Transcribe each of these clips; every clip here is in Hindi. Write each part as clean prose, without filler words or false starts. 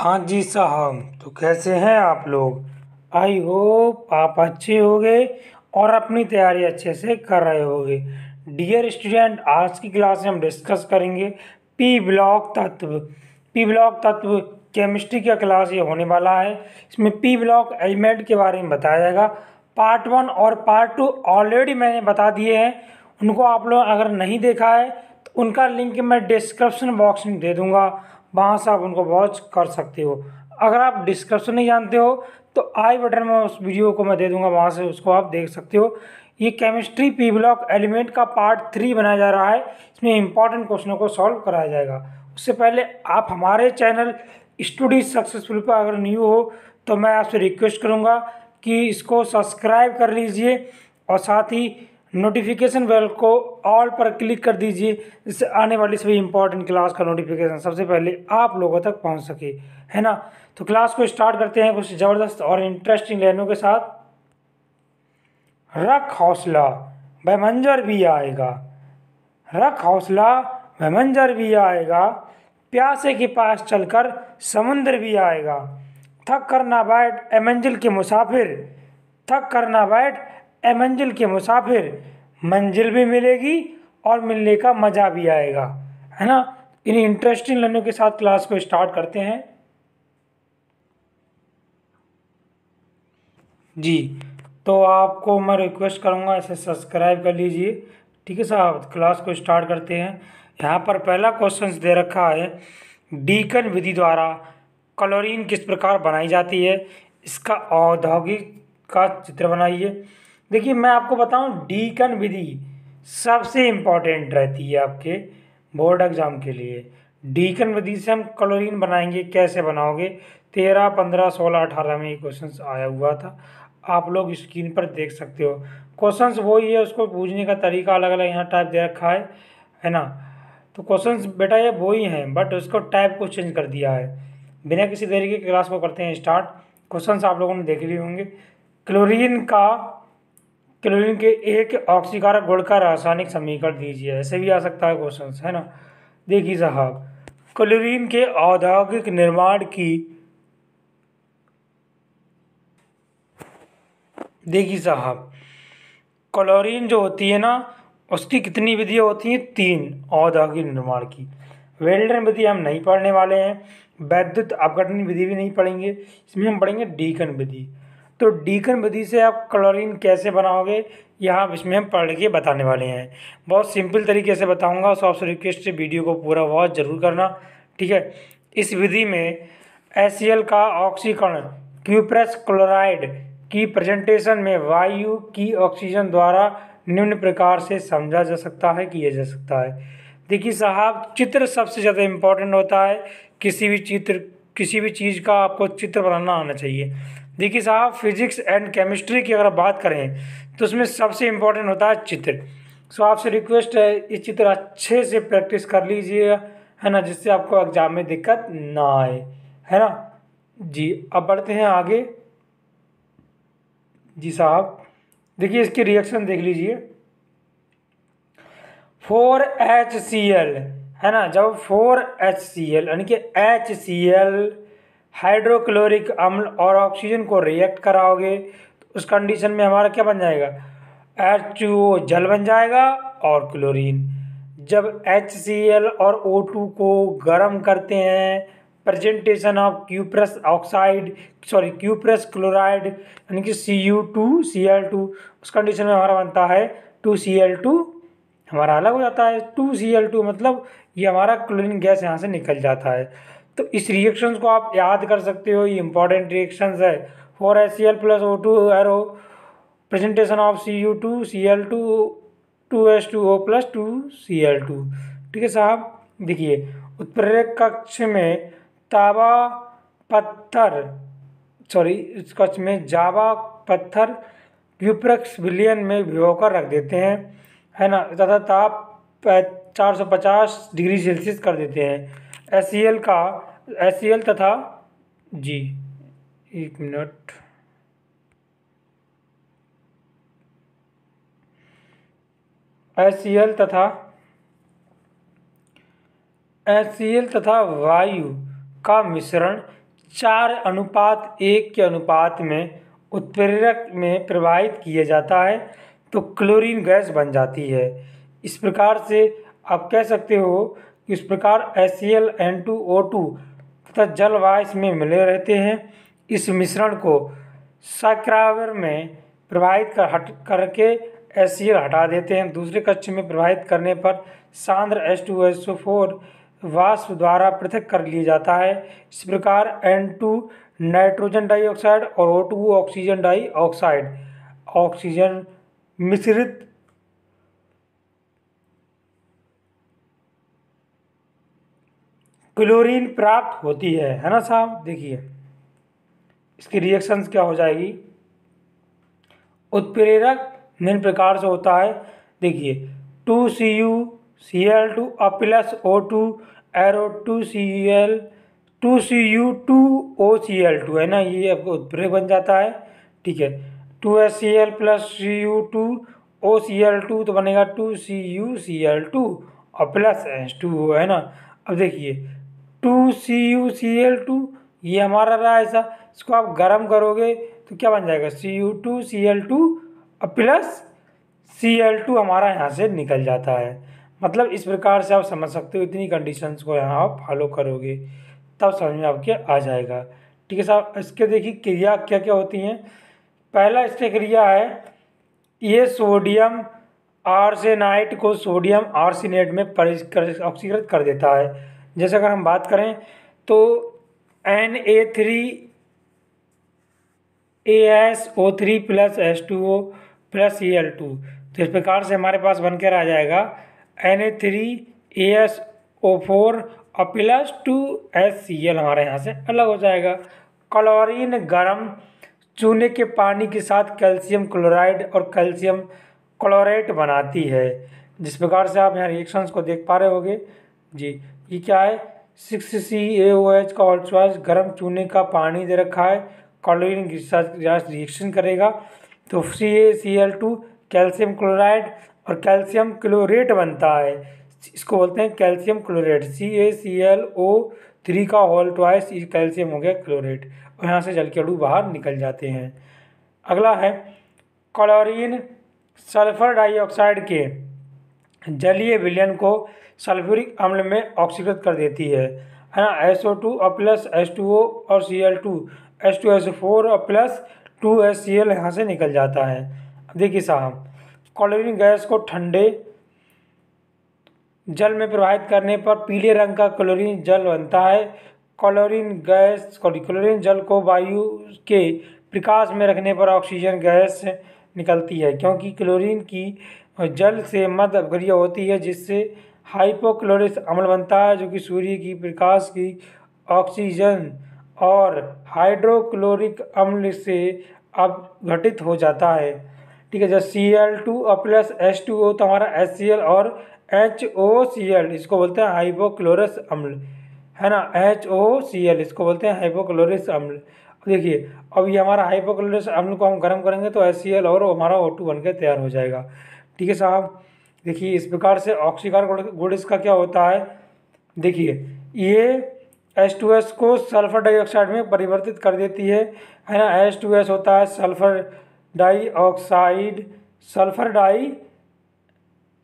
हाँ जी साहब, तो कैसे हैं आप लोग। आई होप आप अच्छे होंगे और अपनी तैयारी अच्छे से कर रहे होंगे। डियर स्टूडेंट, आज की क्लास में हम डिस्कस करेंगे पी ब्लॉक तत्व। पी ब्लॉक तत्व केमिस्ट्री का क्लास ये होने वाला है। इसमें पी ब्लॉक एलिमेंट के बारे में बताया जाएगा। पार्ट 1 और पार्ट 2 ऑलरेडी मैंने बता दिए हैं। उनको आप लोग अगर नहीं देखा है तो उनका लिंक मैं डिस्क्रिप्शन बॉक्स में दे दूंगा, वहाँ से आप उनको वॉच कर सकते हो। अगर आप डिस्क्रिप्शन नहीं जानते हो तो आई बटन में उस वीडियो को मैं दे दूंगा, वहाँ से उसको आप देख सकते हो। ये केमिस्ट्री पी ब्लॉक एलिमेंट का पार्ट 3 बनाया जा रहा है। इसमें इंपॉर्टेंट क्वेश्चनों को सॉल्व कराया जाएगा। उससे पहले आप हमारे चैनल स्टडी सक्सेसफुल पर अगर न्यू हो तो मैं आपसे रिक्वेस्ट करूँगा कि इसको सब्सक्राइब कर लीजिए और साथ ही नोटिफिकेशन बेल को ऑल पर क्लिक कर दीजिए, जिससे आने वाली सभी इंपॉर्टेंट क्लास का नोटिफिकेशन सबसे पहले आप लोगों तक पहुंच सके, है ना। तो क्लास को स्टार्ट करते हैं कुछ ज़बरदस्त और इंटरेस्टिंग लाइनों के साथ। रख हौसला वह मंजर भी आएगा, रख हौसला वह मंजर भी आएगा, प्यासे के पास चलकर समुंदर भी आएगा। थक कर ना बैठ ए मंजिल के मुसाफिर, थक कर ना बैठ ए मंजिल के मुसाफिर, मंजिल भी मिलेगी और मिलने का मज़ा भी आएगा, है ना। इन इंटरेस्टिंग लाइनों के साथ क्लास को स्टार्ट करते हैं जी। तो आपको मैं रिक्वेस्ट करूंगा इसे सब्सक्राइब कर लीजिए, ठीक है साहब। क्लास को स्टार्ट करते हैं। यहाँ पर पहला क्वेश्चन दे रखा है, डीकन विधि द्वारा क्लोरीन किस प्रकार बनाई जाती है, इसका औद्योगिक का चित्र बनाइए। देखिए मैं आपको बताऊं, डीकन विधि सबसे इम्पोर्टेंट रहती है आपके बोर्ड एग्जाम के लिए। डीकन विधि से हम क्लोरीन बनाएंगे, कैसे बनाओगे। 13, 15, 16, 18 में ये क्वेश्चन आया हुआ था, आप लोग स्क्रीन पर देख सकते हो। क्वेश्चंस वही है, उसको पूछने का तरीका अलग अलग यहाँ टाइप दे रखा है ना। तो क्वेश्चंस बेटा ये वही हैं, बट उसको टाइप को चेंज कर दिया है। बिना किसी देरी के क्लास को करते हैं स्टार्ट। क्वेश्चंस आप लोगों ने देख लिए होंगे। क्लोरीन के एक ऑक्सीकारक गुण का रासायनिक समीकरण दीजिए, ऐसे भी आ सकता है क्वेश्चंस, है ना। देखिए साहब, क्लोरीन के औद्योगिक निर्माण की, देखिए साहब, क्लोरीन जो होती है ना, उसकी कितनी विधियाँ होती हैं, 3 औद्योगिक निर्माण की। वेल्डन विधि हम नहीं पढ़ने वाले हैं, वैद्युत अपघटन विधि भी नहीं पढ़ेंगे, इसमें हम पढ़ेंगे डीकन विधि। तो डीकन विधि से आप क्लोरीन कैसे बनाओगे, यहाँ इसमें हम पढ़ के बताने वाले हैं। बहुत सिंपल तरीके से बताऊँगा, सो आपसे रिक्वेस्ट है वीडियो को पूरा वॉच जरूर करना, ठीक है। इस विधि में HCl का ऑक्सीकरण क्यूप्रस क्लोराइड की प्रेजेंटेशन में वायु की ऑक्सीजन द्वारा निम्न प्रकार से समझा जा सकता है, किया जा सकता है। देखिए साहब, चित्र सबसे ज़्यादा इम्पोर्टेंट होता है। किसी भी चीज़ का आपको चित्र बनाना आना चाहिए। देखिए साहब, फिजिक्स एंड केमिस्ट्री की अगर बात करें तो उसमें सबसे इम्पोर्टेंट होता है चित्र। सो आपसे रिक्वेस्ट है, इस चित्र अच्छे से प्रैक्टिस कर लीजिए, है ना, जिससे आपको एग्जाम में दिक्कत ना आए, है ना जी। अब बढ़ते हैं आगे जी साहब। देखिए इसकी रिएक्शन देख लीजिए। 4HCl, है ना, जब 4HCl यानी कि HCl हाइड्रोक्लोरिक अम्ल और ऑक्सीजन को रिएक्ट कराओगे तो उस कंडीशन में हमारा क्या बन जाएगा, H2O जल बन जाएगा और क्लोरीन। जब HCl और O2 को गर्म करते हैं, presentation of cuprous oxide cuprous chloride यानी कि Cu2Cl2, उस कंडीशन में हमारा बनता है 2Cl2, हमारा अलग हो जाता है 2Cl2, मतलब ये हमारा क्लोरीन गैस यहाँ से निकल जाता है। तो इस रिएक्शंस को आप याद कर सकते हो, ये इंपॉर्टेंट रिएक्शंस है। 4HCl plus O2 arrow, presentation of Cu2Cl2 2H2O plus 2Cl2, ठीक है साहब। देखिए उत्प्रेरक कक्ष में तांबा पत्थर इस कक्ष में जावा पत्थर क्यूप्रस विलयन में भिगोकर रख देते हैं, है ना, तथा ताप 450 डिग्री सेल्सियस कर देते हैं। HCl तथा जी, एक मिनट, HCl तथा वायु का मिश्रण 4:1 के अनुपात में उत्प्रेरक में प्रवाहित किया जाता है तो क्लोरीन गैस बन जाती है। इस प्रकार से आप कह सकते हो कि इस प्रकार HCl N2O2 तथा जल वाष्प में मिले रहते हैं। इस मिश्रण को सक्रॉवर में प्रवाहित करके HCl हटा देते हैं। दूसरे कक्ष में प्रवाहित करने पर सांद्र H2SO4 वाष्प द्वारा पृथक कर लिया जाता है। इस प्रकार N2 नाइट्रोजन डाइऑक्साइड और O2 ऑक्सीजन डाइऑक्साइड ऑक्सीजन मिश्रित क्लोरीन प्राप्त होती है ना साहब। देखिए इसकी रिएक्शंस क्या हो जाएगी। उत्प्रेरक निम्न प्रकार से होता है। देखिए 2CuCl2 plus O2 arrow 2Cu2OCl2 है ना, ये आपको उत्प्रेरक बन जाता है। ठीक है 2HCl प्लस Cu2OCl2 तो बनेगा 2CuCl2 और प्लस H2O है ना। अब देखिए 2CuCl2 ये हमारा रहा ऐसा, इसको आप गर्म करोगे तो क्या बन जाएगा Cu2Cl2 और प्लस Cl2 हमारा यहाँ से निकल जाता है। मतलब इस प्रकार से आप समझ सकते हो, इतनी कंडीशंस को यहाँ आप फॉलो करोगे तब समझ में आपके आ जाएगा। ठीक है साहब। इसके देखिए क्रिया क्या क्या होती हैं। पहला इसकी क्रिया है, ये सोडियम आर्सेनाइट को सोडियम आर्सेनेट में ऑक्सीकृत कर देता है। जैसे अगर हम बात करें तो Na3AsO3 plus H2O plus Cl2, तो इस प्रकार से हमारे पास बनकर आ जाएगा Na3AsO4 और प्लस 2HCl हमारे यहाँ से अलग हो जाएगा। क्लोरीन गर्म चूने के पानी के साथ कैल्शियम क्लोराइड और कैल्शियम क्लोरेट बनाती है। जिस प्रकार से आप यहाँ रिएक्शंस को देख पा रहे होगे जी। ये क्या है 6CaOH का ऑल्ट्राइज गर्म चूने का पानी दे रखा है, क्लोरीन के साथ रिएक्शन करेगा तो CaCl2 कैल्शियम क्लोराइड और कैल्शियम क्लोरेट बनता है। इसको बोलते हैं कैल्शियम क्लोरेट। CaClO3 का होल ट्वाइस कैल्शियम हो गया क्लोरेट और यहाँ से जल के अणु बाहर निकल जाते हैं। अगला है क्लोरीन सल्फर डाइऑक्साइड के जलीय विलयन को सल्फ्यूरिक अम्ल में ऑक्सीकृत कर देती है ना। SO2 और प्लस H2O और Cl2 H2SO4 और प्लस 2HCl यहाँ से निकल जाता है। देखिए साहब क्लोरीन गैस को ठंडे जल में प्रवाहित करने पर पीले रंग का क्लोरीन जल बनता है। क्लोरीन जल को वायु के प्रकाश में रखने पर ऑक्सीजन गैस निकलती है, क्योंकि क्लोरीन की जल से मध्य अपक्रिया होती है जिससे हाइपोक्लोरिक अम्ल बनता है, जो कि सूर्य की प्रकाश की ऑक्सीजन और हाइड्रोक्लोरिक अम्ल से अपघटित हो जाता है। ठीक है। जब Cl2 और प्लस H2O तो हमारा HCl और HOCl इसको बोलते हैं हाइपोक्लोरस अम्ल है ना। HOCl इसको बोलते हैं हाइपोक्लोरिक अम्ल। देखिए अब ये हमारा हाइपोक्लोरिक अम्ल को हम गर्म करेंगे तो HCl और हमारा O2 बनकर तैयार हो जाएगा। ठीक है साहब। देखिए इस प्रकार से ऑक्सीकार गुण इसका क्या होता है। देखिए ये H2S को सल्फर डाइऑक्साइड में परिवर्तित कर देती है ना। H2S होता है सल्फर डाइऑक्साइड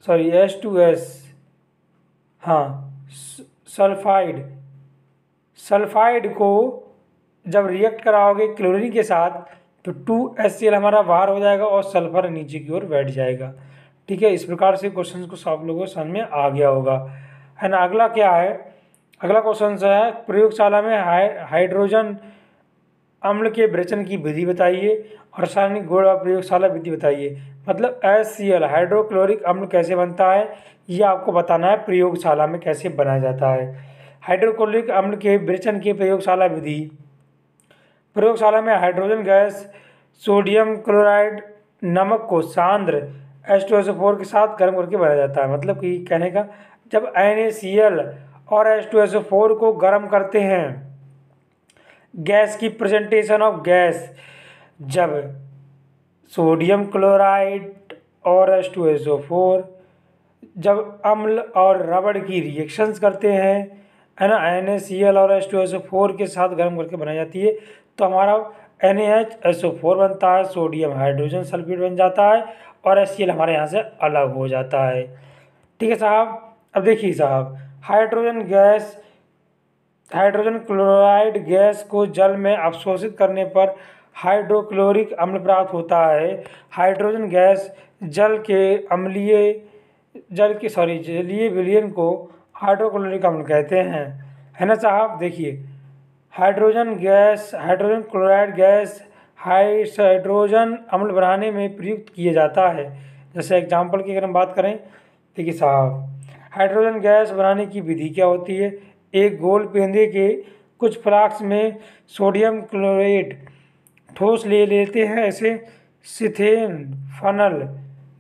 H2S हाँ सल्फाइड को जब रिएक्ट कराओगे क्लोरीन के साथ तो 2HCl हमारा बाहर हो जाएगा और सल्फर नीचे की ओर बैठ जाएगा। ठीक है। इस प्रकार से क्वेश्चन को सब लोगों को समझ में आ गया होगा है ना। अगला क्या है, अगला क्वेश्चन है प्रयोगशाला में हाइड्रोजन अम्ल के विरेचन की विधि बताइए और रासायनिक गुण और प्रयोगशाला विधि बताइए। मतलब HCl हाइड्रोक्लोरिक अम्ल कैसे बनता है ये आपको बताना है, प्रयोगशाला में कैसे बनाया जाता है। हाइड्रोक्लोरिक अम्ल के विरेचन की प्रयोगशाला विधि। प्रयोगशाला में हाइड्रोजन गैस सोडियम क्लोराइड नमक को सांद्र H2SO4 के साथ गर्म करके बनाया जाता है। मतलब कि कहने का जब NaCl और H2SO4 को गर्म करते हैं, गैस की प्रेजेंटेशन ऑफ गैस, जब सोडियम क्लोराइड और H2SO4 जब अम्ल और रबड़ की रिएक्शंस करते हैं है ना, NaCl और H2SO4 के साथ गर्म करके बनाई जाती है, तो हमारा NaHSO4 बनता है, सोडियम हाइड्रोजन सल्फेट बन जाता है और HCl हमारे यहाँ से अलग हो जाता है। ठीक है साहब। अब देखिए साहब, हाइड्रोजन क्लोराइड गैस को जल में अवशोषित करने पर हाइड्रोक्लोरिक अम्ल प्राप्त होता है। हाइड्रोजन गैस जलीय विलयन को हाइड्रोक्लोरिक अम्ल कहते हैं, है ना साहब। देखिए, हाइड्रोजन क्लोराइड गैस हाइड्रोजन अम्ल बनाने में प्रयुक्त किया जाता है। जैसे एग्जाम्पल की अगर हम बात करें, देखिए साहब, हाइड्रोजन गैस बनाने की विधि क्या होती है। एक गोल पेंदे के कुछ फ्लास्क में सोडियम क्लोराइड ठोस ले लेते हैं। ऐसे सिथेन फनल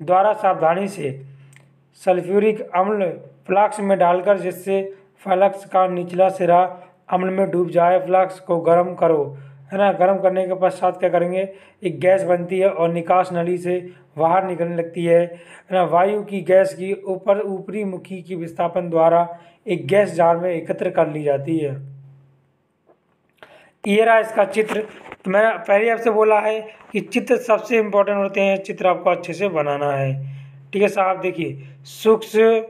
द्वारा सावधानी से सल्फ्यूरिक अम्ल फ्लास्क में डालकर, जिससे फ्लास्क का निचला सिरा अम्ल में डूब जाए, फ्लास्क को गर्म करो, है ना। गर्म करने के पश्चात क्या करेंगे, एक गैस बनती है और निकास नली से बाहर निकलने लगती है ना। वायु की गैस की ऊपरी मुखी की विस्थापन द्वारा एक गैस जार में एकत्र कर ली जाती है। ये रहा इसका चित्र। तो मैंने पहले आपसे बोला है कि चित्र सबसे इम्पोर्टेंट होते हैं, चित्र आपको अच्छे से बनाना है। ठीक है साहब। देखिए, सूक्ष्म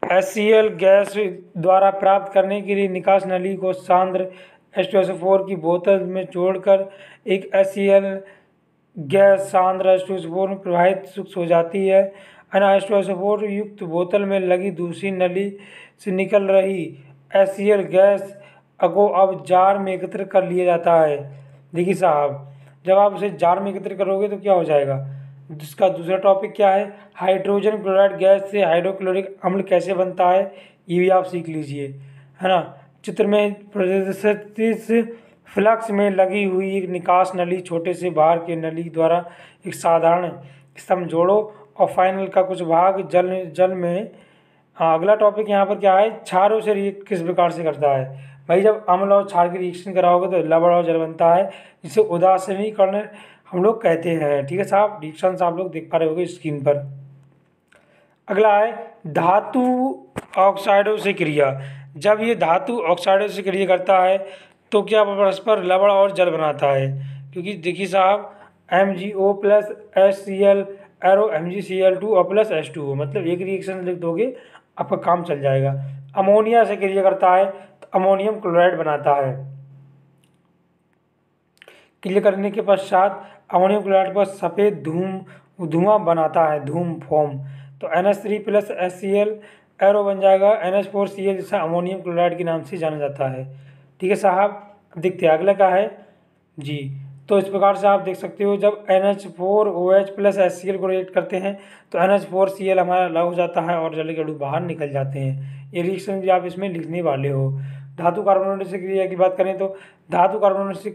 HCl गैस द्वारा प्राप्त करने के लिए निकास नली को सांद्र H2SO4 की बोतल में जोड़कर एक HCl गैस सांद्र H2SO4 में प्रवाहित सूक्ष्म हो जाती है। H2SO4 युक्त बोतल में लगी दूसरी नली से निकल रही HCl गैस को अब जार में एकत्र कर लिया जाता है। देखिए साहब, जब आप उसे जार में एकत्र करोगे तो क्या हो जाएगा। जिसका दूसरा टॉपिक क्या है, हाइड्रोजन क्लोराइड गैस से हाइड्रोक्लोरिक अम्ल कैसे बनता है, ये भी आप सीख लीजिए, है ना। चित्र में प्रदर्शित फ्लक्स में लगी हुई एक निकास नली, छोटे से बाहर के नली द्वारा एक साधारण स्तंभ जोड़ो और फाइनल का कुछ भाग जल में। अगला टॉपिक यहाँ पर क्या है, क्षारों से रिएक्ट किस प्रकार से करता है। भाई, जब अम्ल और क्षार की रिएक्शन कराओगे तो लवण और जल बनता है, जिसे उदासीनीकरण हम लोग कहते हैं। ठीक है साहब, रिएक्शन आप लोग देख पा रहे होंगे स्क्रीन पर। अगला है धातु ऑक्साइडों से क्रिया। जब ये धातु ऑक्साइडों से क्रिया करता है तो क्या परस्पर लवण और जल बनाता है। क्योंकि देखिए साहब, MgO plus HCl arrow MgCl2 और प्लस H2O, मतलब एक रिएक्शन लिख दोगे आपका काम चल जाएगा। अमोनिया से क्रिया करता है तो अमोनियम क्लोराइड बनाता है। क्रिया करने के पश्चात अमोनियम क्लोराइड पर सफ़ेद धुआं बनाता है, धूम फोम। तो NH3 प्लस HCl एरो बन जाएगा NH4Cl, जिसे अमोनियम क्लोराइड के नाम से जाना जाता है। ठीक है साहब, देखते हैं अगला क्या है जी। तो इस प्रकार से आप देख सकते हो, जब NH4OH प्लस HCl को रिएक्ट करते हैं तो NH4Cl हमारा अलग हो जाता है और जल के अणु बाहर निकल जाते हैं। ये रिएक्शन भी आप इसमें लिखने वाले हो। धातु कार्बोनेट से क्रिया की बात करें तो धातु कार्बोनेट से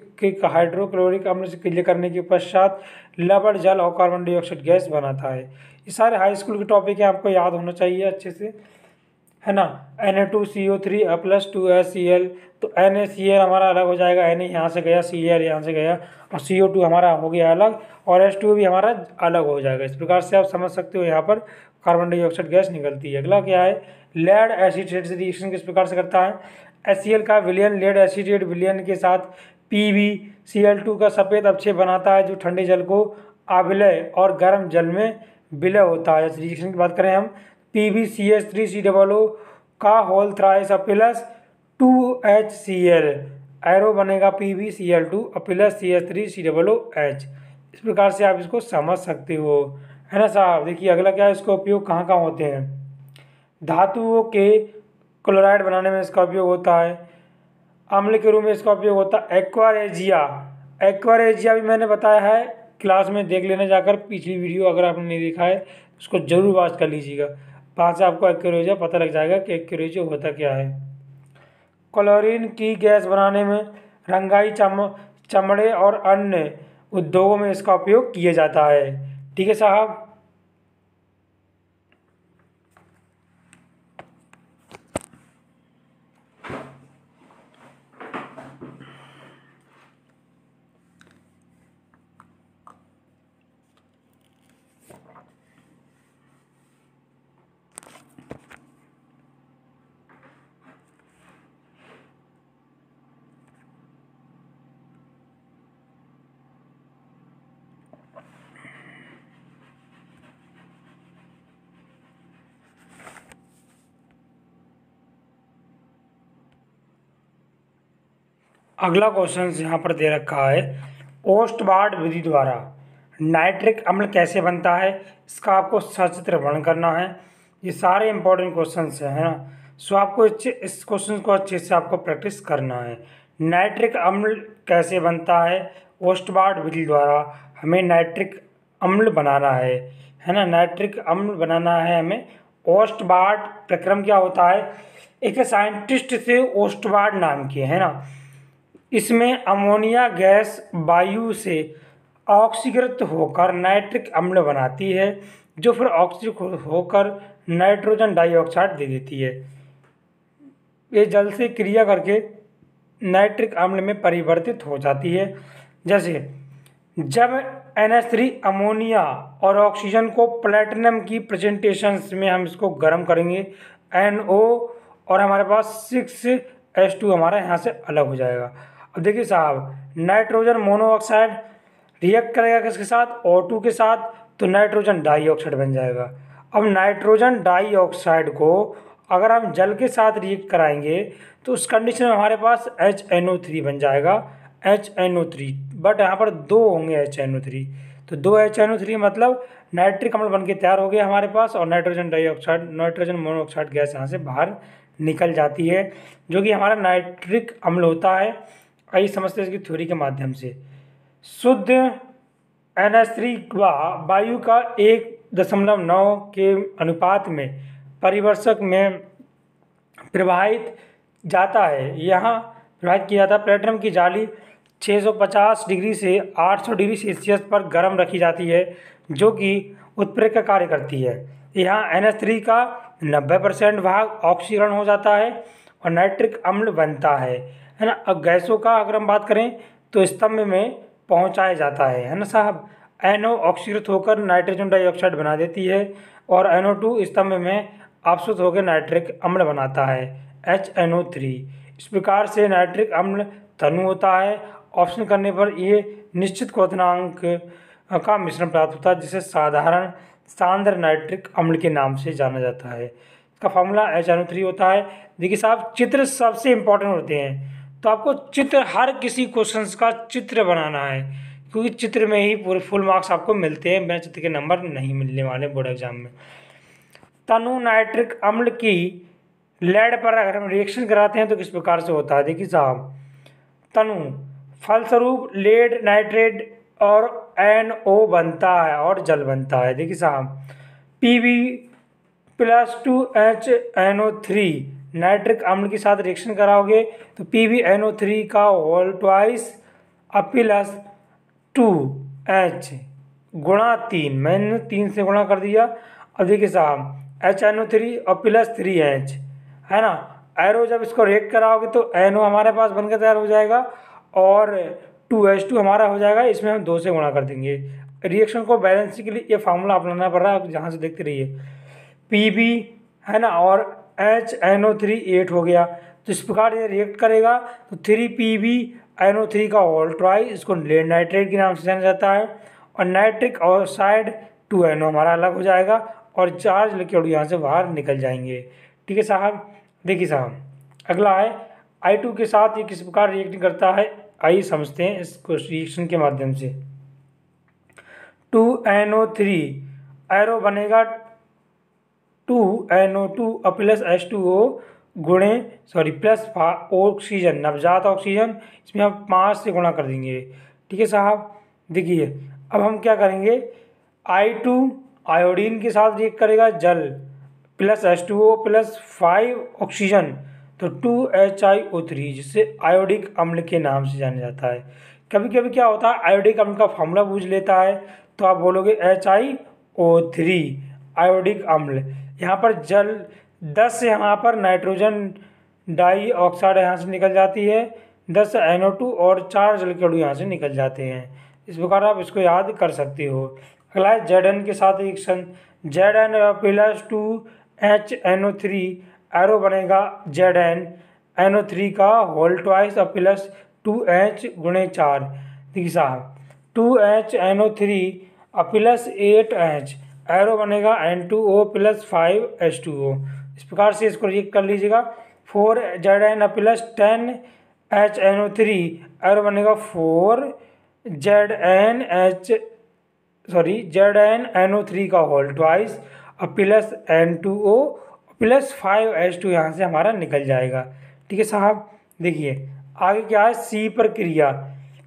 हाइड्रोक्लोरिक अम्ल से क्रिया करने के पश्चात लवण जल और कार्बन डाइऑक्साइड गैस बनाता है। ये सारे हाई स्कूल के टॉपिक हैं, आपको याद होना चाहिए अच्छे से, है ना। Na2CO3 प्लस 2HCl, तो NaCl हमारा अलग हो जाएगा, Na यहाँ से गया, Cl यहाँ से गया और CO2 हमारा हो गया अलग और H2O भी हमारा अलग हो जाएगा। इस प्रकार से आप समझ सकते हो यहाँ पर कार्बन डाइऑक्साइड गैस निकलती है। अगला क्या है, लेड एसीटेट से रिएक्शन किस प्रकार से करता है। HCl का विलयन लेड एसीटेट विलयन के साथ PbCl2 का सफ़ेद अपक्षय बनाता है, जो ठंडे जल को अविलय और गर्म जल में विलय होता है। इस रिएक्शन की बात करें हम, PbCH3COO का whole thrice plus 2HCl arrow बनेगा PbCl2 प्लस CH3COOH। इस प्रकार से आप इसको समझ सकते हो, है ना साहब। देखिए अगला क्या है, इसका उपयोग कहाँ कहाँ होते हैं। धातुओं के क्लोराइड बनाने में इसका उपयोग होता है। अम्ल के रूप में इसका उपयोग होता है एक्वारेजिया भी मैंने बताया है, क्लास में देख लेना जाकर पिछली वीडियो, अगर आपने नहीं देखा है उसको जरूर वॉच कर लीजिएगा। वहाँ से आपको एक्वारेजिया पता लग जाएगा कि एक्वारेजिया होता क्या है। क्लोरीन की गैस बनाने में रंगाई चमड़े और अन्य उद्योगों में इसका उपयोग किया जाता है। ठीक है साहब। अगला क्वेश्चन यहाँ पर दे रखा है, ओस्टबार्ड विधि द्वारा नाइट्रिक अम्ल कैसे बनता है, इसका आपको सचित्र वर्णन करना है। ये सारे इंपॉर्टेंट क्वेश्चंस हैं, है ना। सो आपको इस क्वेश्चन को अच्छे से आपको प्रैक्टिस करना है। नाइट्रिक अम्ल कैसे बनता है, ओस्टबार्ड विधि द्वारा हमें नाइट्रिक अम्ल बनाना है ना। नाइट्रिक अम्ल बनाना है हमें। ओस्टबार्ड प्रक्रम क्या होता है, एक साइंटिस्ट थे ओस्टबार्ड नाम के, है ना। इसमें अमोनिया गैस वायु से ऑक्सीकृत होकर नाइट्रिक अम्ल बनाती है, जो फिर ऑक्सीकृत होकर नाइट्रोजन डाइऑक्साइड दे देती है। ये जल से क्रिया करके नाइट्रिक अम्ल में परिवर्तित हो जाती है। जैसे जब NH3 अमोनिया और ऑक्सीजन को प्लेटिनम की प्रेजेंटेशंस में हम इसको गर्म करेंगे, NO और हमारे पास 6H2 हमारा यहाँ से अलग हो जाएगा। अब देखिए साहब, नाइट्रोजन मोनोऑक्साइड रिएक्ट करेगा किसके साथ, O2 के साथ, तो नाइट्रोजन डाइऑक्साइड बन जाएगा। अब नाइट्रोजन डाइऑक्साइड को अगर हम जल के साथ रिएक्ट कराएंगे तो उस कंडीशन में हमारे पास HNO3 बन जाएगा, HNO3, बट यहाँ पर 2 होंगे HNO3, तो 2 HNO3 मतलब नाइट्रिक अम्ल बन के तैयार हो गया हमारे पास, और nitrogen dioxide, nitrogen monoxide gas यहाँ से बाहर निकल जाती है, जो कि हमारा नाइट्रिक अम्ल होता है। आइए समझते हैं इसकी थ्योरी के माध्यम से। शुद्ध NH3 वायु का 1.9 के अनुपात में परिवर्तक में प्रवाहित जाता है। यहाँ प्रवाहित किया जाता है। प्लेटिनम की जाली 650 डिग्री से 800 डिग्री सेल्सियस पर गर्म रखी जाती है, जो कि उत्प्रेरक का कार्य करती है। यहाँ NH3 का 90% भाग ऑक्सीकरण हो जाता है और नाइट्रिक अम्ल बनता है ना। अब गैसों का अगर हम बात करें तो स्तंभ में पहुंचाया जाता है ना साहब। NO ऑक्सीकृत होकर नाइट्रोजन डाइऑक्साइड बना देती है और NO2 स्तंभ में अपसुत होकर नाइट्रिक अम्ल बनाता है, HNO3। इस प्रकार से नाइट्रिक अम्ल तनु होता है। ऑप्शन करने पर ये निश्चित क्वथनांक का मिश्रण प्राप्त होता है, जिसे साधारण सांद्र नाइट्रिक अम्ल के नाम से जाना जाता है। इसका फॉर्मूला HNO3 होता है। देखिए साहब, चित्र सबसे इम्पोर्टेंट होते हैं, तो आपको चित्र, हर किसी क्वेश्चंस का चित्र बनाना है, क्योंकि चित्र में ही पूरे फुल मार्क्स आपको मिलते हैं, बिना चित्र के नंबर नहीं मिलने वाले बोर्ड एग्जाम में। तनु नाइट्रिक अम्ल की लेड पर अगर हम रिएक्शन कराते हैं तो किस प्रकार से होता है। देखिए साहब, तनु फलस्वरूप लेड नाइट्रेट और NO बनता है और जल बनता है। देखिए साहब, Pb+2HNO3 नाइट्रिक अम्ल के साथ रिएक्शन कराओगे तो PbNO3 का होल ट्वाइस प्लस 2H गुणा 3, मैंने 3 से गुणा कर दिया। अब देखिए साहब, HNO3 और प्लस 3H, है ना। एरो जब इसको रिएक्ट कराओगे तो NO हमारे पास बनकर तैयार हो जाएगा और 2H2 हमारा हो जाएगा। इसमें हम 2 से गुणा कर देंगे। रिएक्शन को बैलेंसिंग के लिए ये फार्मूला अपनाना पड़ रहा है, जहाँ से देखते रहिए। Pb, है ना, और HNO3 8 हो गया, तो इस प्रकार ये रिएक्ट करेगा तो 3PbNO3 का होल ट्वाइस, इसको लेड नाइट्रेट के नाम से जाना जाता है, और नाइट्रिक ऑक्साइड 2NO हमारा अलग हो जाएगा और चार्ज लिक्विड यहाँ से बाहर निकल जाएंगे। ठीक है साहब। देखिए साहब, अगला है I2 के साथ ये किस प्रकार रिएक्ट करता है, आइए समझते हैं इसको रिएक्शन के माध्यम से। 2NO3 एरो बनेगा 2NO2 प्लस H2O गुणे प्लस ऑक्सीजन, नवजात ऑक्सीजन, इसमें हम 5 से गुणा कर देंगे। ठीक है साहब। देखिए अब हम क्या करेंगे, I2 आयोडीन के साथ रिएक्ट करेगा, जल प्लस H2O प्लस 5 ऑक्सीजन, तो 2HiO3, जिसे आयोडिक अम्ल के नाम से जाना जाता है। कभी कभी क्या होता है, आयोडिक अम्ल का फॉर्मूला पूछ लेता है तो आप बोलोगे HiO3 आयोडिक अम्ल। यहाँ पर जल 10 से यहाँ पर नाइट्रोजन डाइऑक्साइड यहाँ से निकल जाती है, 10 NO2 और 4 जल के अणु यहाँ से निकल जाते हैं। इस प्रकार आप इसको याद कर सकते हो। अगला है Zn के साथ reaction, Zn plus 2HNO3 arrow बनेगा ZnNO3 का होल ट्वाइस और प्लस 2H गुणे 4। देखिए साहब, 2HNO3 प्लस 8H एरो बनेगा N2O प्लस 5H2O। इस प्रकार से इसको रिएक्ट कर लीजिएगा। 4Zn प्लस 10 HNO3 और बनेगा 4ZnNO3 का होल ट्वाइस और प्लस N2O प्लस 5H2 यहाँ से हमारा निकल जाएगा। ठीक है साहब। देखिए आगे क्या है, सी पर क्रिया।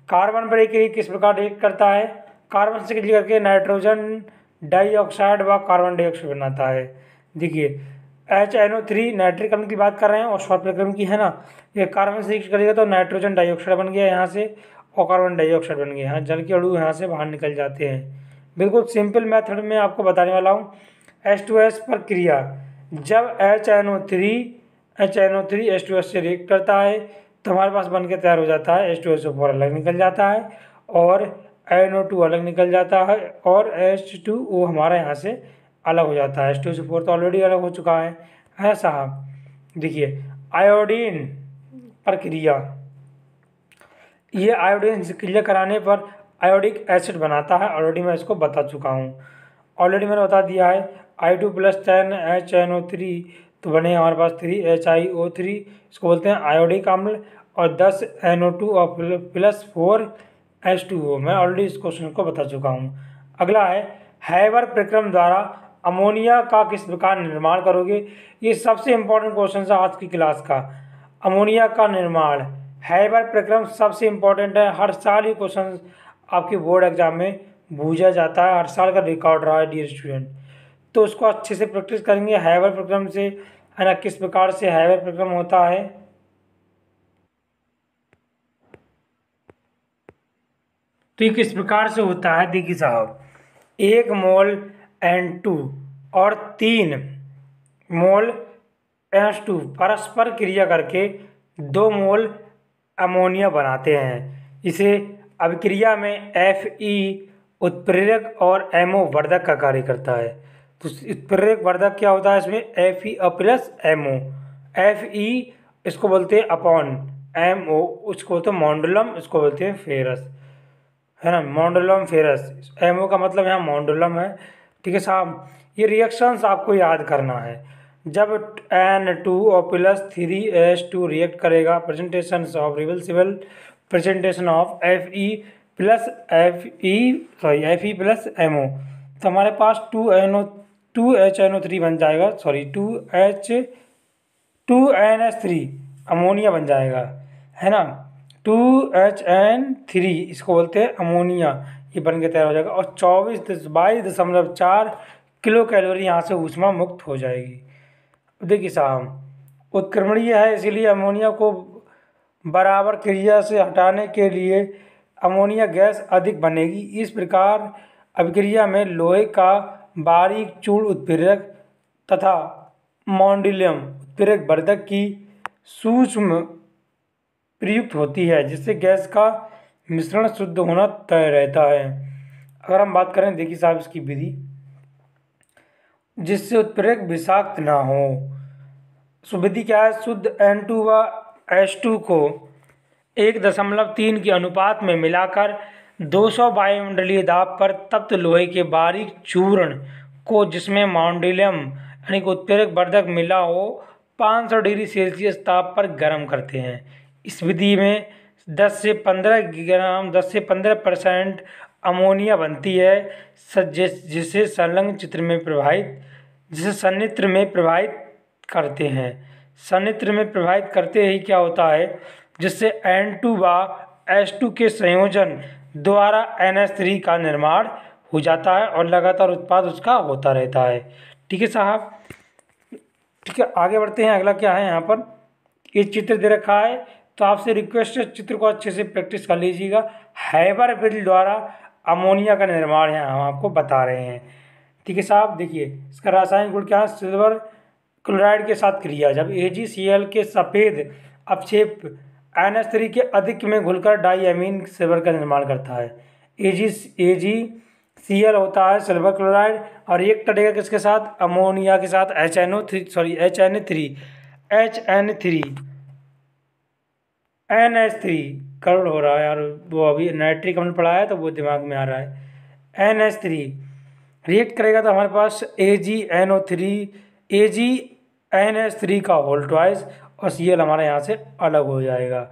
कार्बन पर एक क्रिया किस प्रकार रिएक्ट करता है, कार्बन से क्रिया करके नाइट्रोजन डाइऑक्साइड व कार्बन डाइऑक्साइड बनाता है। देखिए HNO3 नाइट्रिक अम्ल की बात कर रहे हैं और स्वाभाविक की है ना, ये कार्बन से रिएक्ट करेगा तो नाइट्रोजन डाइऑक्साइड बन गया यहाँ से और कार्बन डाइऑक्साइड बन गया, यहाँ जल के अणु यहाँ से बाहर निकल जाते हैं। बिल्कुल सिंपल मेथड में आपको बताने वाला हूँ। H2S पर क्रिया, जब HNO3 H2S से रिएक्ट करता है तो हमारे पास बन के तैयार हो जाता है H2SO4 अलग निकल जाता है और NO2 अलग निकल जाता है और H2O हमारा यहाँ से अलग हो जाता है। H2SO4 तो ऑलरेडी अलग हो चुका है साहब। देखिए आयोडीन पर क्रिया, ये आयोडीन से क्रिया कराने पर आयोडिक एसिड बनाता है, ऑलरेडी मैं इसको बता चुका हूँ, ऑलरेडी मैंने बता दिया है। I2 + 10HNO3 तो बने हमारे पास 3HiO3, इसको बोलते हैं आयोडिक अम्ल, और 10 NO2 और प्लस 4H2O, मैं ऑलरेडी इस क्वेश्चन को बता चुका हूँ। अगला है हैबर प्रक्रम द्वारा अमोनिया का किस प्रकार निर्माण करोगे, ये सबसे इम्पोर्टेंट क्वेश्चन है आज की क्लास का। अमोनिया का निर्माण हैबर प्रक्रम सबसे इम्पोर्टेंट है, हर साल ये क्वेश्चन आपके बोर्ड एग्जाम में पूछा जाता है, हर साल का रिकॉर्ड रहा है डियर स्टूडेंट। तो उसको अच्छे से प्रैक्टिस करेंगे हैबर प्रक्रम से, है ना, किस प्रकार से हैबर प्रक्रम होता है। तो ये किस प्रकार से होता है, देखिए साहब, 1 मोल N2 और 3 मोल H2 परस्पर क्रिया करके 2 मोल अमोनिया बनाते हैं। इसे अभिक्रिया में Fe उत्प्रेरक और MO वर्धक का कार्य करता है। तो उत्प्रेरक वर्धक क्या होता है, इसमें Fe प्लस MO, Fe इसको बोलते हैं अपॉन, MO उसको बोलते हैं मॉन्डुलम, इसको बोलते हैं फेरस, है ना, मॉन्डुलम फेरस। MO का मतलब यहाँ मॉन्डुलम है। ठीक है साहब। ये रिएक्शंस आपको याद करना है। जब N2 और प्लस 3H2 रिएक्ट करेगा, presentation of reversible presentation of Fe plus MO, तो हमारे पास 2HNO3 बन जाएगा, सॉरी 2NH3 अमोनिया बन जाएगा, है ना, 2HN3 इसको बोलते हैं अमोनिया, ये बन के तैयार हो जाएगा और 22.4 किलो कैलोरी यहाँ से ऊष्मा मुक्त हो जाएगी। देखिए साहब, उत्क्रमणीय है इसीलिए अमोनिया को बराबर क्रिया से हटाने के लिए अमोनिया गैस अधिक बनेगी। इस प्रकार अभिक्रिया में लोहे का बारीक चूर्ण उत्प्रेरक तथा मॉन्डिलियम उत्प्रेरक वर्धक की सूक्ष्म प्रयुक्त होती है, जिससे गैस का मिश्रण शुद्ध होना तय रहता है। अगर हम बात करें, देखिए साहब, इसकी विधि, जिससे उत्प्रेरक विषाक्त ना हो। सुविधि क्या है, शुद्ध N2 व H2 को 1.3 के अनुपात में मिलाकर 200 वायुमंडलीय दाब पर तप्त लोहे के बारीक चूर्ण को, जिसमें मॉन्डिलियम यानी कि उत्प्रेरक वर्धक मिला हो, 500 डिग्री सेल्सियस ताप पर गर्म करते हैं। इस विधि में 10 से 15% अमोनिया बनती है, जिसे सन्नित्र में प्रवाहित करते हैं। सन्नित्र में प्रवाहित करते ही क्या होता है, जिससे N2 व H2 के संयोजन द्वारा NH3 का निर्माण हो जाता है और लगातार उत्पाद उसका होता रहता है। ठीक है साहब। ठीक है, आगे बढ़ते हैं। अगला क्या है, यहाँ पर ये चित्र दे रखा है, तो आपसे रिक्वेस्ट है चित्र को अच्छे से प्रैक्टिस कर लीजिएगा। हैबर विधि द्वारा अमोनिया का निर्माण है, हम आपको बता रहे हैं। ठीक है साहब। देखिए इसका रासायनिक गुण क्या है, सिल्वर क्लोराइड के साथ क्रिया, जब AgCl के सफ़ेद अपक्षेप NH3 के अधिक में घुलकर डाईअमीन सिल्वर का निर्माण करता है। AgCl होता है सिल्वर क्लोराइड और एक करेगा किसके साथ, अमोनिया के साथ, NH3 करोड़ हो रहा है यार, वो अभी नाइट्रिक अम्ल पढ़ा है तो वो दिमाग में आ रहा है। NH3 रिएक्ट करेगा तो हमारे पास AgNH3 का होल ट्वाइस और Cl हमारा यहाँ से अलग हो जाएगा।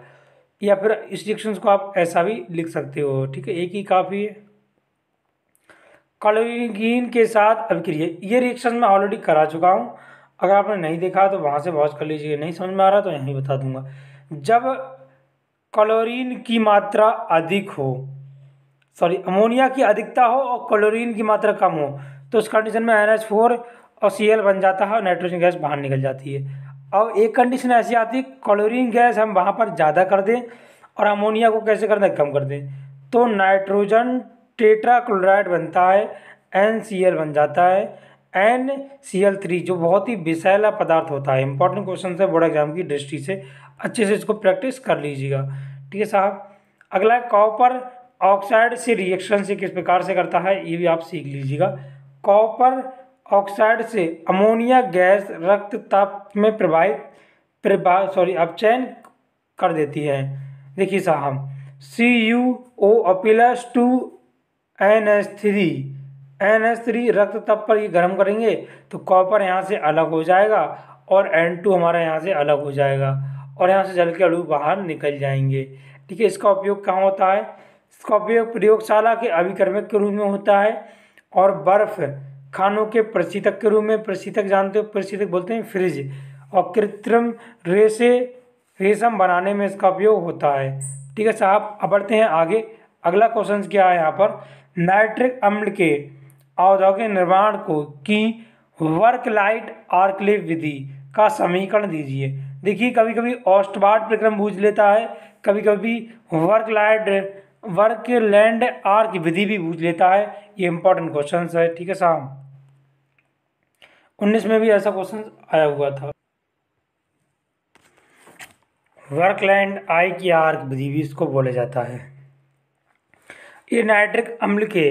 या फिर इस रिएक्शन को आप ऐसा भी लिख सकते हो, ठीक है, एक ही काफ़ी है। क्लोरीन के साथ अभिक्रिया, ये रिएक्शन मैं ऑलरेडी करा चुका हूँ, अगर आपने नहीं देखा तो वहाँ से वॉच कर लीजिए, नहीं समझ में आ रहा तो यहीं बता दूंगा। जब क्लोरीन की मात्रा अधिक हो, सॉरी अमोनिया की अधिकता हो और क्लोरीन की मात्रा कम हो, तो उस कंडीशन में NH4 और Cl बन जाता है और नाइट्रोजन गैस बाहर निकल जाती है। और एक कंडीशन ऐसी आती है क्लोरीन गैस हम वहाँ पर ज़्यादा कर दें और अमोनिया को कैसे कर दें, कम कर दें, तो नाइट्रोजन टेट्राक्लोराइड बनता है, NCl बन जाता है, NCl3, जो बहुत ही विषैला पदार्थ होता है। इंपॉर्टेंट क्वेश्चन है बोर्ड एग्जाम की दृष्टि से, अच्छे से इसको प्रैक्टिस कर लीजिएगा, ठीक है साहब। अगला है कॉपर ऑक्साइड से रिएक्शन से किस प्रकार से करता है, ये भी आप सीख लीजिएगा। कॉपर ऑक्साइड से अमोनिया गैस रक्त ताप में अपचयन कर देती है। देखिए साहब, CuO+2NH3 रक्त ताप पर ये गर्म करेंगे तो कॉपर यहाँ से अलग हो जाएगा और N2 हमारा यहाँ से अलग हो जाएगा और यहाँ से जल के अणु बाहर निकल जाएंगे, ठीक है। इसका उपयोग कहाँ होता है, इसका उपयोग प्रयोगशाला के अभिकर्मक के रूप में होता है और बर्फ खानों के प्रशीतक के रूप में, प्रशीतक जानते हो, प्रशीतक बोलते हैं फ्रिज, और कृत्रिम रेशम बनाने में इसका उपयोग होता है, ठीक है साहब। अब बढ़ते हैं आगे। अगला क्वेश्चन क्या है यहाँ पर, नाइट्रिक अम्ल के औद्योगिक निर्माण को की वर्क लाइट आर्कलेव विधि का समीकरण दीजिए। देखिए कभी कभी ऑस्टबार्ट प्रक्रम पूछ लेता है, कभी कभी वर्क लैंड आर्क विधि भी पूछ लेता है, ये इंपॉर्टेंट क्वेश्चन है, ठीक है साहब। 19 में भी ऐसा क्वेश्चन आया हुआ था। वर्कलैंड आई की आर्क विधि भी इसको बोला जाता है। ये नाइट्रिक अम्ल के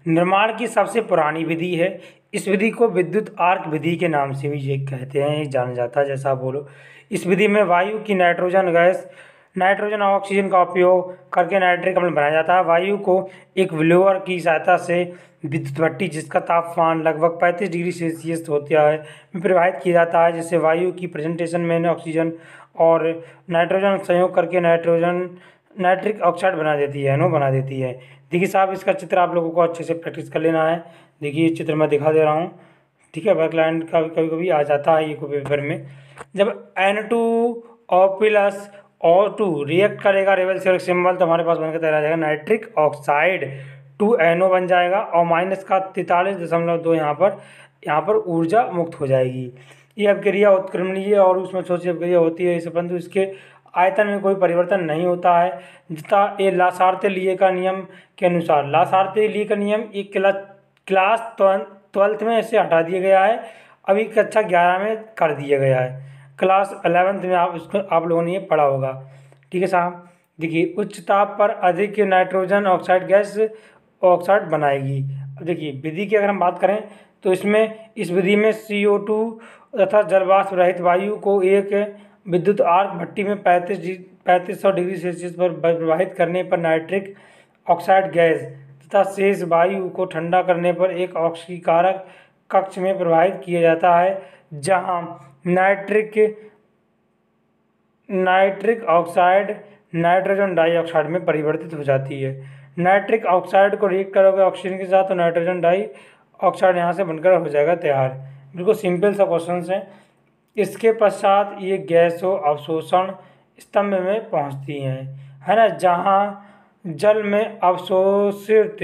निर्माण की सबसे पुरानी विधि है। इस विधि को विद्युत आर्क विधि के नाम से भी ये कहते हैं, ये जाना जाता है, जैसा आप बोलो। इस विधि में वायु की नाइट्रोजन गैस, नाइट्रोजन और ऑक्सीजन का उपयोग करके नाइट्रिक अम्ल बनाया जाता है। वायु को एक ब्लोअर की सहायता से विद्युत भट्टी, जिसका तापमान लगभग 35 डिग्री सेल्सियस होता है, में प्रवाहित किया जाता है, जिससे वायु की प्रेजेंटेशन में ऑक्सीजन और नाइट्रोजन संयोग करके नाइट्रिक ऑक्साइड बना देती है, NO बना देती है। देखिए साहब, इसका चित्र आप लोगों को अच्छे से प्रैक्टिस कर लेना है। देखिए ये चित्र मैं दिखा दे रहा हूँ, ठीक है। वर्कलैंड का कभी कभी आ जाता है ये को पेपर में। जब N2O+O2 रिएक्ट करेगा रेबल सिंबल, तो हमारे पास बनकर तैयार आ जाएगा नाइट्रिक ऑक्साइड 2NO बन जाएगा और माइनस का 43.2 यहाँ पर ऊर्जा मुक्त हो जाएगी। ये अपक्रिया उत्क्रमणीय और उसमें छोटी अपक्रिया होती है, इसे परंतु इसके आयतन में कोई परिवर्तन नहीं होता है। जितना ये लासार्ते-लिए का नियम के अनुसार, लासार्ते-लिए का नियम एक क्लास 12th में इसे हटा दिया गया है, अभी कक्षा 11 में कर दिया गया है। क्लास 11th में आप लोगों ने ये पढ़ा होगा, ठीक है साहब। देखिए उच्च ताप पर अधिक नाइट्रोजन ऑक्साइड गैस ऑक्साइड बनाएगी। अब देखिए विधि की अगर हम बात करें तो इस विधि में CO2 तथा जलवाष्प रहित वायु को एक विद्युत आर्क भट्टी में 3500 डिग्री सेल्सियस पर प्रवाहित करने पर नाइट्रिक ऑक्साइड गैस तथा शेष वायु को ठंडा करने पर एक ऑक्सीकारक कक्ष में प्रवाहित किया जाता है, जहां नाइट्रिक ऑक्साइड नाइट्रोजन डाइऑक्साइड में परिवर्तित हो जाती है। नाइट्रिक ऑक्साइड को रिएक्ट करोगे ऑक्सीजन के साथ तो नाइट्रोजन डाइऑक्साइड यहाँ से बनकर हो जाएगा तैयार। बिल्कुल सिंपल सा क्वेश्चन है। इसके पश्चात ये गैसों अवशोषण स्तंभ में पहुँचती हैं, है ना, जहाँ जल में अवशोषित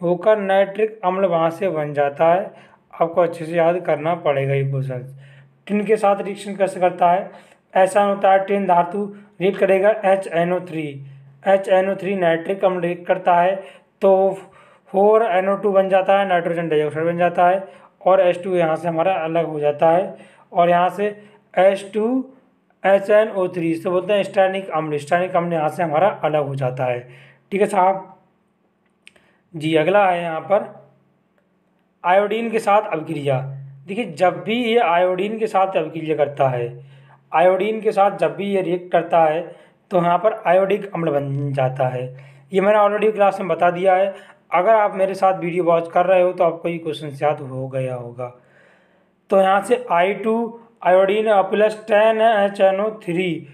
होकर नाइट्रिक अम्ल वहाँ से बन जाता है। आपको अच्छे से याद करना पड़ेगा ये क्वेश्चन। टिन के साथ रिएक्शन कैसे करता है, ऐसा होता है टिन धातु रिएक्ट करेगा HNO3 नाइट्रिक अम्ल रिएक्ट करता है तो 4NO2 बन जाता है, नाइट्रोजन डाइऑक्साइड बन जाता है और H2 यहाँ से हमारा अलग हो जाता है और यहाँ से H2HNO3 इससे बोलते हैं स्टैनिक अम्ल। स्टैनिक अम्ल यहाँ से हमारा अलग हो जाता है, ठीक है साहब जी। अगला है यहाँ पर आयोडीन के साथ अभिक्रिया। देखिए जब भी ये आयोडीन के साथ अभिक्रिया करता है, आयोडीन के साथ जब भी ये रिएक्ट करता है तो यहाँ पर आयोडिक अम्ल बन जाता है। ये मैंने ऑलरेडी क्लास में बता दिया है। अगर आप मेरे साथ वीडियो वॉच कर रहे हो तो आपको ये क्वेश्चन याद हो गया होगा। तो यहाँ से I2 आयोडीन +10HNO3